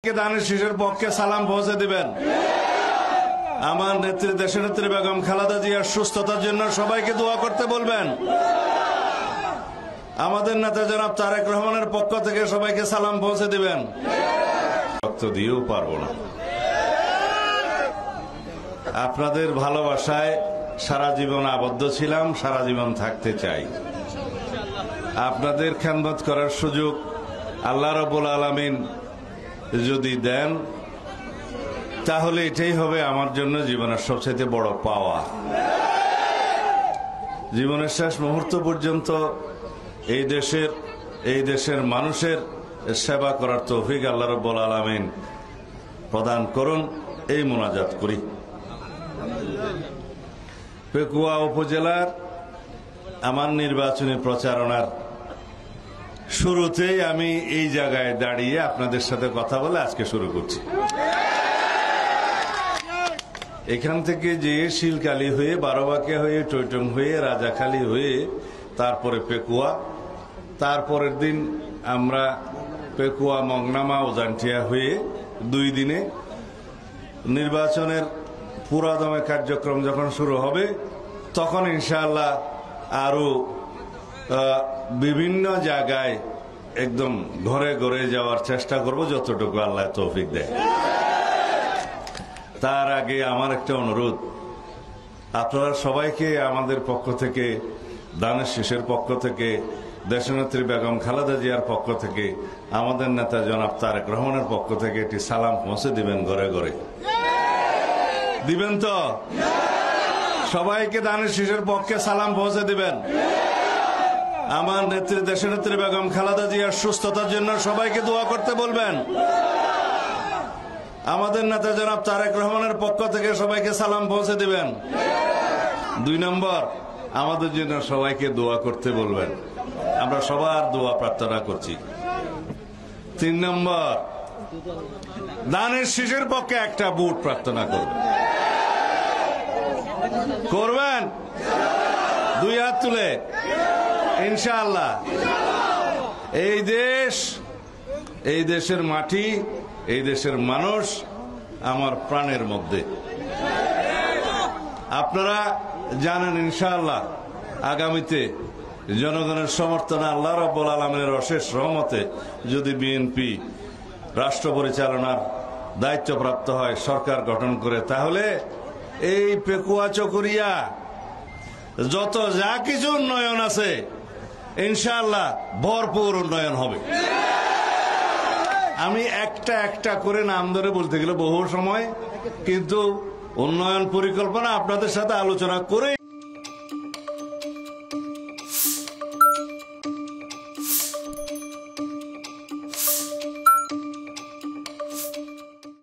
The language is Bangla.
দানের শীষের পক্ষে সালাম পৌঁছে দিবেন। আমার নেত্রী দেশনেত্রী বেগম খালেদা জিয়ার সুস্থতার জন্য সবাইকে দোয়া করতে বলবেন। আমাদের নেতা জনাব তারেক রহমানের পক্ষ থেকে সবাইকে সালাম পৌঁছে দিবেন। রক্ত দিয়েও পারবো না, আপনাদের ভালোবাসায় সারা জীবন আবদ্ধ ছিলাম, সারা জীবন থাকতে চাই। আপনাদের খেদমত করার সুযোগ আল্লাহ রাব্বুল আলামিন যদি দেন, তাহলে এটাই হবে আমার জন্য জীবনের সবচেয়ে বড় পাওয়া। জীবনের শেষ মুহূর্ত পর্যন্ত এই দেশের মানুষের সেবা করার তৌফিক আল্লাহ রাব্বুল আলামিন প্রদান করুন, এই মোনাজাত করি। পেকুয়া উপজেলার আমার নির্বাচনী প্রচারণার শুরুতেই আমি এই জায়গায় দাঁড়িয়ে আপনাদের সাথে কথা বলে আজকে শুরু করছি। এখান থেকে যে শিলকালী হয়ে, বারোবাকিয়া হয়ে, টৈটং হয়ে, রাজাখালী হয়ে, তারপরে পেকুয়া, তারপরের দিন আমরা পেকুয়া, মংনামা, ওজানটিয়া হয়ে 2 দিনে নির্বাচনের পুরাদমে কার্যক্রম যখন শুরু হবে, তখন ইনশাআল্লাহ আরো বিভিন্ন জায়গায় একদম ঘরে ঘরে যাওয়ার চেষ্টা করব, যতটুকু আল্লাহ তৌফিক দেয়। তার আগে আমার একটা অনুরোধ, আপনারা সবাইকে আমাদের পক্ষ থেকে, দানের শীষের পক্ষ থেকে, দেশনেত্রী বেগম খালেদা জিয়ার পক্ষ থেকে, আমাদের নেতা জনাব তারেক রহমানের পক্ষ থেকে একটি সালাম পৌঁছে দিবেন ঘরে ঘরে। দিবেন তো? সবাইকে দানের শীষের পক্ষে সালাম পৌঁছে দিবেন। আমার নেত্রী দেশনেত্রী বেগম খালেদা জিয়ার সুস্থতার জন্য সবাইকে দোয়া করতে বলবেন। আমাদের নেতা জনাব তারেক রহমানের পক্ষ থেকে সবাইকে সালাম পৌঁছে দিবেন। 2 নম্বর, আমাদের জন্য সবাইকে দোয়া করতে বলবেন। আমরা সবার দোয়া প্রার্থনা করছি। 3 নম্বর, দানের শীষের পক্ষে একটা ভোট প্রার্থনা করবেন। 2 হাত তুলে ইনশাআল্লাহ। এই দেশের মাটি, এই দেশের মানুষ আমার প্রাণের মধ্যে। আপনারা জানেন ইনশাআল্লাহ আগামীতে জনগণের সমর্থনে, আল্লাহ রাব্বুল আলামিনের অশেষ রহমতে যদি বিএনপি রাষ্ট্র পরিচালনার দায়িত্বপ্রাপ্ত হয়, সরকার গঠন করে, তাহলে এই পেকুয়া চকরিয়া যত যা কিছু উন্নয়ন আছে ইনশাআল্লাহ ভরপুর উন্নয়ন হবে। আমি একটা করে নাম ধরে বলতে গেলে বহু সময়, কিন্তু উন্নয়ন পরিকল্পনা আপনাদের সাথে আলোচনা করে